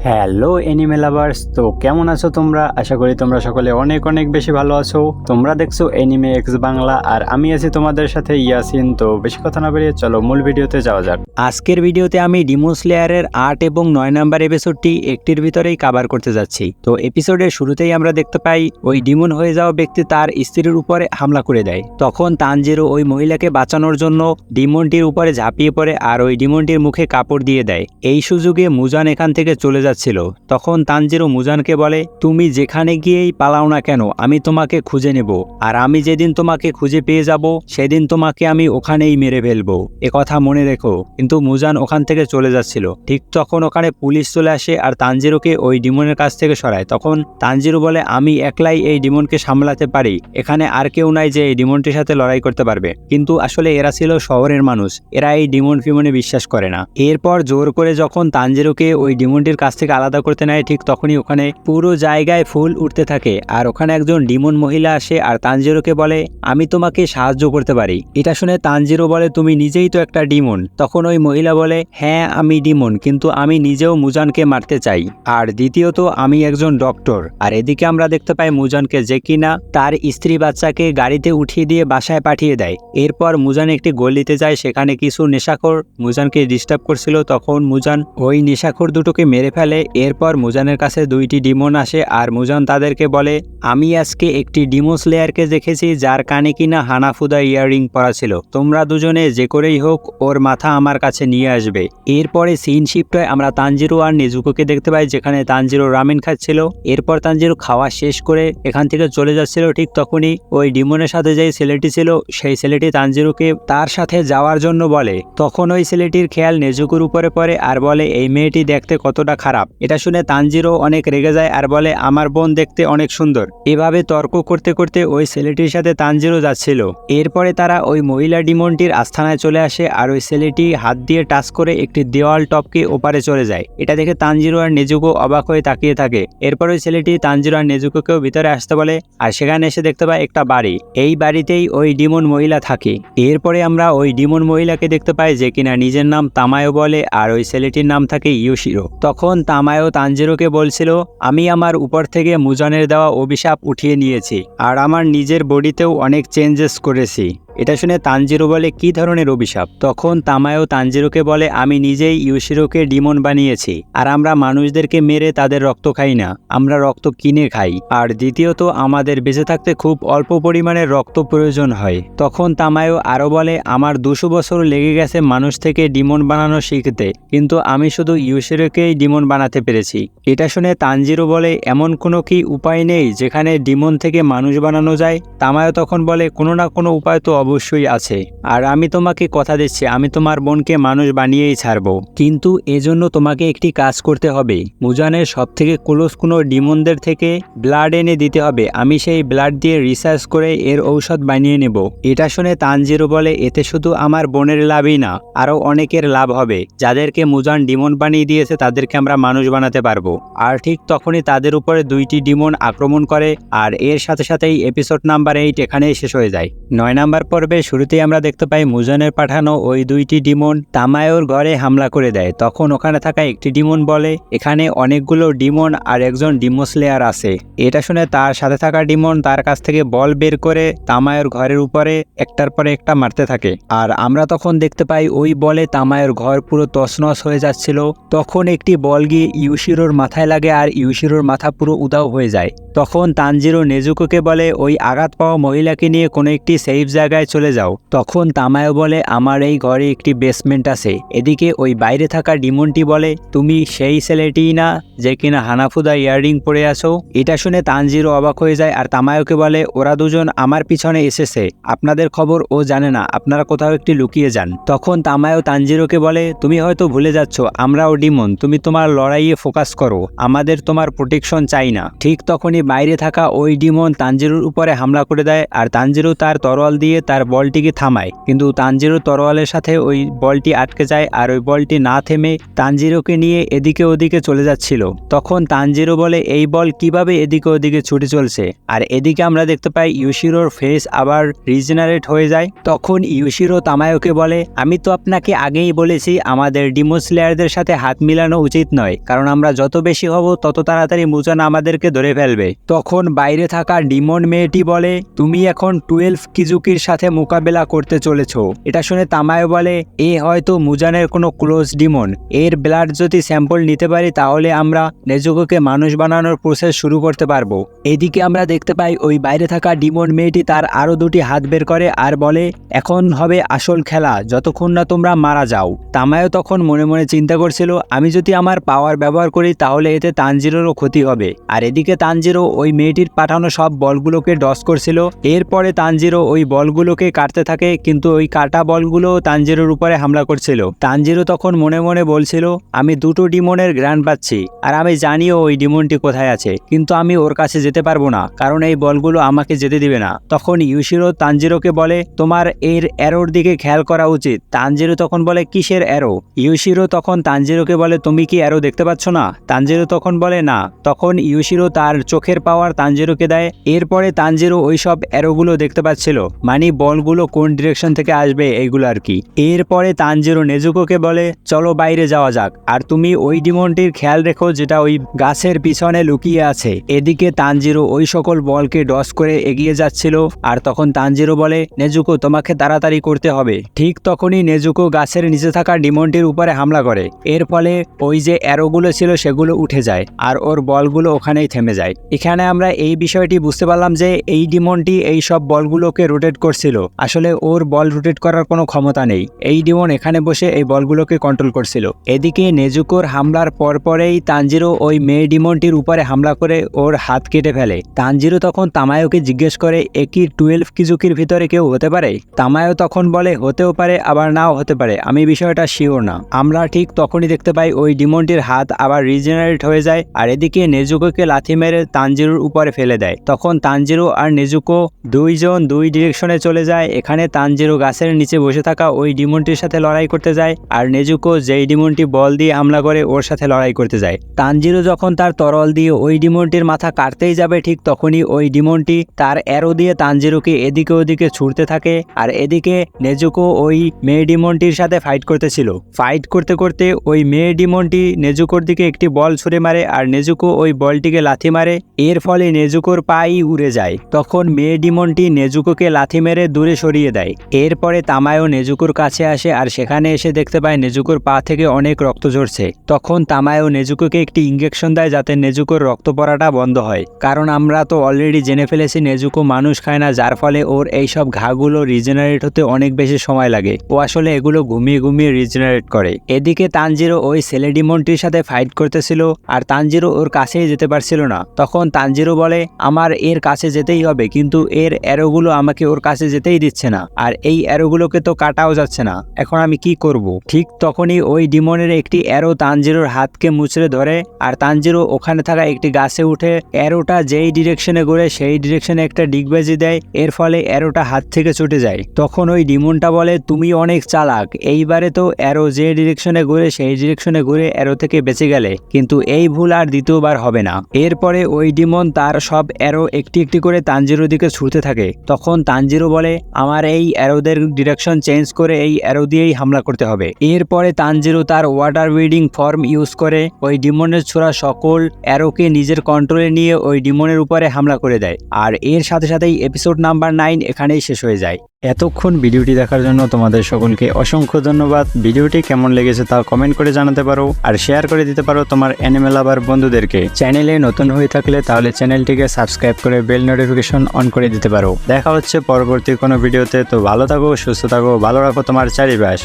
Hello anime lovers, তো কেমন আছো তোমরা? আশা করি তোমরা সকলে অনেক অনেক বেশি ভালো আছো। তোমরা দেখছো এনিমে এক্স বাংলা আর আমি আছি তোমাদের সাথে ইয়াসিন। তো বেশি কথা না বেরিয়ে চলো মূল ভিডিওতে যাওয়া যাক। আজকের ভিডিওতে আমি ডিমন স্লেয়ারের 8 এবং 9 নাম্বার এপিসোডটি একটির ভিতরেই কভার করতে যাচ্ছি। তো এপিসোডের শুরুতেই আমরা দেখতে পাই ওই ডিমন হয়ে যাওয়া ব্যক্তি তার স্ত্রীর উপরে হামলা করে দেয়। তখন তানজিরো ওই মহিলাকে বাঁচানোর জন্য ডিমনটির উপরে ঝাঁপিয়ে পড়ে আর ওই ডিমনটির মুখে কাপড় দিয়ে দেয়। এই সুযোগে মুজান এখান থেকে চলে যাচ্ছিল। তখন তানজিরো মুজানকে বলে, তুমি যেখানে গিয়েই পালাও না কেন আমি তোমাকে খুঁজে নেব, আর আমি যেদিন তোমাকে খুঁজে পেয়ে যাব সেদিন তোমাকে আমি ওখানেই মেরে ফেলবো, এ কথা মনে রেখো। কিন্তু মুজান ওখান থেকে চলে যাচ্ছিল। ঠিক তখন ওখানে পুলিশ চলে আসে আর তানজিরোকে ওই ডিমনের কাছ থেকে সরায়। তখন তানজিরো বলে, আমি একলাই এই ডিমনকে সামলাতে পারি, এখানে আর কেউ নাই যে এই ডিমনটির সাথে লড়াই করতে পারবে। কিন্তু আসলে এরা ছিল শহরের মানুষ, এরা এই ডিমন ফিমনে বিশ্বাস করে না। এরপর জোর করে যখন তানজিরোকে ওই ডিমনটির কাছ থেকে আলাদা করতে নেয়, ঠিক তখনই ওখানে পুরো জায়গায় ফুল উঠতে থাকে আর ওখানে একজন ডিমন মহিলা আসে আর তানজিরোকে বলে, আমি তোমাকে সাহায্য করতে পারি। এটা শুনে তানজিরো বলে, তুমি নিজেই তো একটা ডিমন। তখন ওই মহিলা বলে, হ্যাঁ আমি ডিমন, কিন্তু আমি নিজেও মুজানকে মারতে চাই, আর দ্বিতীয়ত আমি একজন ডক্টর। আর এদিকে আমরা দেখতে পাই মুজানকে, যে কিনা তার স্ত্রী বাচ্চাকে গাড়িতে উঠিয়ে দিয়ে বাসায় পাঠিয়ে দেয়। এরপর মুজান একটি গলিতে যায়, সেখানে কিছু নেশাখোর মুজানকে ডিস্টার্ব করছিল। তখন মুজান ওই নেশাখোর দুটোকে মেরে ফেলে। এরপর মুজানের কাছে দুইটি ডিমন আসে আর মুজান তাদেরকে বলে, আমি আজকে একটি ডিমন স্লেয়ারকে দেখেছি যার কানে কিনা হানাফুদা ইয়াররিং পরা ছিল। তোমরা দুজনে যে করেই হোক ওর মাথা আমার কাছে নিয়ে আসবে। এরপরে সিন শিফট হয়, আমরা তানজিরো আর নেজুকোকে দেখতে পাই, যেখানে তানজিরো রামেন খাচ্ছিল। এরপর তানজিরো খাওয়া শেষ করে এখান থেকে চলে যাচ্ছিল। ঠিক তখনই ওই ডিমনের সাথে যেই ছেলেটি ছিল সেই ছেলেটি তানজিরোকে তার সাথে যাওয়ার জন্য বলে। তখন ওই ছেলেটির খেয়াল নেজুকোর উপরে পড়ে আর বলে, এই মেয়েটি দেখতে কতটা খারাপ। এটা শুনে তানজিরো অনেক রেগে যায় আর বলে, আমার বোন দেখতে অনেক সুন্দর। এভাবে তর্ক করতে করতে ওই ছেলেটির সাথে তানজিরো যাচ্ছিল। এরপরে তারা ওই মহিলা ডিমনটির আস্থানায় চলে আসে আর ওই ছেলেটি হাত দিয়ে টাচ করে একটি দেওয়াল টপকে ওপারে চলে যায়। এটা দেখে তানজিরো আর নেজুকো অবাক হয়ে তাকিয়ে থাকে। এরপর ওই ছেলেটি তানজিরো আর নেজুকোকেও ভিতরে আসতে বলে আর সেখানে এসে দেখতে পায় একটা বাড়ি। এই বাড়িতেই ওই ডিমন মহিলা থাকে। এরপরে আমরা ওই ডিমন মহিলাকে দেখতে পাই, যে কিনা নিজের নাম তামায়ো বলে আর ওই ছেলেটির নাম থাকে ইয়োশিরো। তখন তামায়ো তানজিরোকে বলছিল, আমি আমার উপর থেকে মুজানের দেওয়া অভিশাপ উঠিয়ে নিয়েছি আর আমার নিজের বডিতেও অনেক চেঞ্জেস করেছি। এটা শুনে তানজিরো বলে, কি ধরনের অভিশাপ? তখন তামায়ো তানজিরোকে বলে, আমি নিজেই ইয়োশিরোকে ডিমন বানিয়েছি, আর আমরা মানুষদেরকে মেরে তাদের রক্ত খাই না, আমরা রক্ত কিনে খাই। আর দ্বিতীয়ত আমাদের বেঁচে থাকতে খুব অল্প পরিমাণে রক্ত প্রয়োজন হয়। তখন তামায়ো আরও বলে, আমার 200 বছর লেগে গেছে মানুষ থেকে ডিমন বানানো শিখতে, কিন্তু আমি শুধু ইয়োশিরোকেই ডিমন বানাতে পেরেছি। এটা শুনে তানজিরো বলে, এমন কোনো কি উপায় নেই যেখানে ডিমন থেকে মানুষ বানানো যায়? তামায়ো তখন বলে, কোনো না কোনো উপায় তো অবশ্যই আছে, আর আমি তোমাকে কথা দিচ্ছি আমি তোমার বোনকে মানুষ বানিয়েই ছাড়বো। কিন্তু এজন্য তোমাকে একটি কাজ করতে হবে, মুজানের সব থেকে ক্লোজ কোনো ডিমনদের থেকে ব্লাড এনে দিতে হবে। আমি সেই ব্লাড দিয়ে রিসার্চ করে এর ঔষধ বানিয়ে নেব। এটা শুনে তানজিরো বলে, এতে শুধু আমার বোনের লাভই না, আরও অনেকের লাভ হবে। যাদেরকে মুজান ডিমন বানিয়ে দিয়েছে তাদেরকে আমরা মানুষ বানাতে পারবো। আর ঠিক তখনই তাদের উপরে দুইটি ডিমন আক্রমণ করে আর এর সাথে সাথেই এপিসোড নাম্বার 8 এখানেই শেষ হয়ে যায়। 9 নাম্বার পর্বে শুরুতেই আমরা দেখতে পাই মুজানের পাঠানো ওই দুইটি ডিমন তামায়োর ঘরে হামলা করে দেয়। তখন ওখানে থাকা একটি ডিমন বলে, এখানে অনেকগুলো ডিমন আর একজন ডিমন স্লেয়ার আছে। এটা শুনে তার সাথে থাকা ডিমন তার কাছ থেকে বল বের করে তামায়োর ঘরের উপরে একটার পরে একটা মারতে থাকে। আর আমরা তখন দেখতে পাই ওই বলে তামায়োর ঘর পুরো তছনছ হয়ে যাচ্ছিল। তখন একটি বল গিয়ে ইয়োশিরোর মাথায় লাগে আর ইয়োশিরোর মাথা পুরো উধাও হয়ে যায়। তখন তানজিরো নেজুকোকে বলে, ওই আঘাত পাওয়া মহিলাকে নিয়ে কোনো একটি সেফ জায়গায় চলে যাও। তখন তামায়ো বলে, আমার এই ঘরে একটি বেসমেন্ট আছে। এদিকে ওই বাইরে থাকা ডিমনটি বলে, তুমি সেই ছেলেটিই না যে কিনা হানাফুদা ইয়াররিং পরে আছো? এটা শুনে তানজিরো অবাক হয়ে যায় আর তামায়োকে বলে, ওরা দুজন আমার পিছনে এসেছে, আপনাদের খবর ও জানে না, আপনারা কোথাও একটি লুকিয়ে যান। তখন তামায়ো তানজিরোকে বলে, তুমি হয়তো ভুলে যাচ্ছ আমরাও ডিমন, তুমি তোমার লড়াইয়ে ফোকাস করো, আমাদের তোমার প্রোটেকশন চাই না। ঠিক তখনই বাইরে থাকা ওই ডিমন তানজিরোর উপরে হামলা করে দেয় আর তানজিরো তার তরোয়াল দিয়ে তার বলটিকে থামায়, কিন্তু তানজিরো তরোয়ালের সাথে ওই বলটি আটকে যায় আর ওই বলটি না থেমে তানজিরোকে নিয়ে এদিকে ওদিকে চলে যাচ্ছিল। তখন তানজিরো বলে এই বল কিভাবে এদিকে ওদিকে ছুটে চলছে, আর এদিকে আমরা দেখতে পাই ইউশিরোর ফেস আবার রিজেনারেট হয়ে যায়। তখন ইউশিরো তামায়োকে বলে আমি তো আপনাকে আগেই বলেছি আমাদের ডিমন স্লেয়ারদের সাথে হাত মিলানো উচিত নয়, কারণ আমরা যত বেশি হব তত তাড়াতাড়ি মুজান আমাদেরকে ধরে ফেলবে। তখন বাইরে থাকা ডিমন মেয়েটি বলে তুমি এখন 12 কিজুকির সাথে মোকাবেলা করতে চলেছ। এটা শুনে তামায়ো বলে এ হয়তো মুজানের কোনো ক্লোজ ডিমন, এর ব্লাড যদি স্যাম্পল নিতে পারি তাহলে আমরা নেজুকোকে মানুষ বানানোর প্রসেস শুরু করতে পারবো। এদিকে আমরা দেখতে পাই ওই বাইরে থাকা ডিমন মেয়েটি তার আরো দুটি হাত বের করে আর বলে এখন হবে আসল খেলা, যতক্ষণ না তোমরা মারা যাও। তামায়ো তখন মনে মনে চিন্তা করছিল আমি যদি আমার পাওয়ার ব্যবহার করি তাহলে এতে তানজিরোরও ক্ষতি হবে। আর এদিকে তানজিরো ওই মেয়েটির পাঠানো সব বলগুলোকে ডস করছিল। এরপরে তানজিরো ওই বলগুলোকে কাটতে থাকে, কিন্তু ওই কাটা বলগুলো তানজিরোর উপরে হামলা করছিল। তানজিরো তখন মনে মনে বলছিল আমি দুটো ডিমনের গ্রান্ড পাচ্ছি আর আমি জানিও ওই ডিমনটি কোথায় আছে, কিন্তু আমি ওর কাছে যেতে পারবো না কারণ এই বলগুলো আমাকে যেতে দিবে না। তখন ইউশিরো তানজিরোকে বলে তোমার এর অ্যারোর দিকে খেয়াল করা উচিত। তানজিরো তখন বলে কিসের অ্যারো? ইউশিরো তখন তানজিরোকে বলে তুমি কি অ্যারো দেখতে পাচ্ছ না? তানজিরো তখন বলে না। তখন ইউশিরো তার চোখের পাওয়ার তানজিরোকে দেয়। এরপরে তানজিরো ওই সব অ্যারোগুলো দেখতে পাচ্ছিল, মানে বলগুলো কোন ডিরেকশন থেকে আসবে এইগুলো আর কি। এরপরে তানজিরো নেজুকোকে বলে চলো বাইরে যাওয়া যাক, আর তুমি ওই ডিমনটির খেয়াল রেখো যেটা ওই গাছের পিছনে লুকিয়ে আছে। এদিকে তানজিরো ওই সকল বলকে ডস করে এগিয়ে যাচ্ছিল, আর তখন তানজিরো বলে নেজুকো তোমাকে তাড়াতাড়ি করতে হবে। ঠিক তখনই নেজুকো গাছের নিচে থাকা ডিমনটির উপরে হামলা করে। এর ফলে ওই যে অ্যারোগুলো ছিল সেগুলো উঠে যায় আর ওর বলগুলো ওখানেই থেমে যায়। এখানে আমরা এই বিষয়টি বুঝতে পারলাম যে এই ডিমনটি এই সব বলগুলোকে রোটেট করছিল, আসলে ওর বল রোটেট করার কোনো ক্ষমতা নেই। এই ডিমন এখানে বসে এই বলগুলোকে কন্ট্রোল করছিল। এদিকে নেজুকোর হামলার পরপরেই তানজিরো ওই মেয়ে ডিমনটির উপরে হামলা করে ওর হাত কেটে ফেলে। তানজিরো তখন তামায়োকে জিজ্ঞেস করে এ কি 12 কিজুকির ভিতরে কেউ হতে পারে? তামায়ো তখন বলে হতেও পারে আবার নাও হতে পারে, আমি বিষয়টা শিওর না। আমরা ঠিক তখনই দেখতে পাই ওই ডিমনটির হাত আবার রিজেনারেট হয়ে যায়, আর এদিকে নেজুকোকে লাথি মেরে তানজিরোর উপরে ফেলে দেয়। তখন তানজিরো আর নেজুকো দুইজন দুই ডিরেকশনে চলে যায়। এখানে তানজিরো গাছের নিচে বসে থাকা ওই ডিমনটির সাথে লড়াই করতে যায়, আর নেজুকো যেই ডিমনটি বল দিয়ে হামলা করে ওর সাথে লড়াই করতে যায়। তানজিরো যখন তার তরল দিয়ে ওই ডিমনটির মাথা কাটতেই যাবে, ঠিক তখনই ওই ডিমনটি তার অ্যারো দিয়ে তানজিরোকে এদিকে ওদিকে ছুটতে থাকে। আর এদিকে নেজুকো ওই মেয়ে ডিমনটির সাথে ফাইট করতেছিল। ফাইট করতে করতে ওই মেয়ে ডিমনটি নেজুকোর দিকে একটি বল ছুঁড়ে মারে, আর নেজুকো ওই বলটিকে লাথি মারে। এর ফলে নেজুকোর পাই উড়ে যায়। তখন মেয়ে ডিমনটি নেজুকোকে লাথি মেরে দূরে সরিয়ে দেয়। এরপরে তামায়ো নেজুকোর কাছে আসে, আর সেখানে এসে দেখতে পায় নেজুকোর পা থেকে অনেক রক্ত ঝরছে। তখন তামায়ো নেজুকোকে একটি ইঞ্জেকশন দেয় যাতে নেজুকোর রক্ত পড়াটা বন্ধ হয়, কারণ আমরা তো অলরেডি জেনে ফেলেছি নেজুকো মানুষ খায় না, যার ফলে ওর এইসব ঘাগুলো রিজেনারেট হতে অনেক বেশি সময় লাগে। ও আসলে এগুলো ঘুমিয়ে ঘুমিয়ে রিজেনারেট করে। এদিকে তানজিরো ওই ছেলে ডিমনটির সাথে ফাইট করতেছিল, আর তানজিরো ওর কাছেই যেতে পারছিল না। তখন তানজিরো বলে আমার এর কাছে যেতেই হবে, কিন্তু এর অ্যারোগুলো আমাকে ওর কাছে যেতেই দিচ্ছে না, আর এই অ্যারোগুলোকে তো কাটাও যাচ্ছে না, এখন আমি কি করব? ঠিক তখনই ওই ডিমনের একটি অ্যারো তানজিরোর হাতকে মুচড়ে ধরে, আর তানজিরো ওখানে থাকা একটি গাছে উঠে অ্যারোটা যেই ডিরেকশনে ঘুরে সেই ডিরেকশনে একটা ডিগবাজি দেয়। এর ফলে অ্যারোটা হাত থেকে ছুটে যায়। তখন ওই ডিমনটা বলে তুমি অনেক চালাক, এইবারে তো অ্যারো যে ডিরেকশনে ঘুরে সেই ডিরেকশনে ঘুরে অ্যারো থেকে বেঁচে গেলে, কিন্তু এই ভুল আর দ্বিতীয়বার হবে না। এরপরে ওই ডিমন তার সব অ্যারো একটি একটি করে তানজিরোর দিকে ছুটতে থাকে। তখন তানজিরো বলে আমার এই অ্যারোদের ডিরেকশন চেঞ্জ করে এই অ্যারো দিয়েই হামলা করতে হবে। এরপরে তানজিরো তার ওয়াটার ব্রিডিং ফর্ম ইউজ করে ওই ডিমনের ছোড়া সকল অ্যারোকে নিজের কন্ট্রোলে নিয়ে ওই ডিমনের উপরে হামলা করে দেয়। আর এর সাথে সাথেই এপিসোড নাম্বার 9 এখানেই শেষ হয়ে যায়। এতক্ষণ ভিডিওটি দেখার জন্য তোমাদের সকলকে অসংখ্য ধন্যবাদ। ভিডিওটি কেমন লেগেছে তা কমেন্ট করে জানাতে পারো, আর শেয়ার করে দিতে পারো তোমার অ্যানিমে লাভার বন্ধুদেরকে। চ্যানেলে নতুন হয়ে থাকলে তাহলে চ্যানেলটিকে সাবস্ক্রাইব করে বেল নোটিফিকেশন অন করে দিতে পারো। দেখা হচ্ছে পরবর্তী কোনো ভিডিওতে। তো ভালো থাকো, সুস্থ থাকো, ভালো রাখো তোমার চারিপাশ।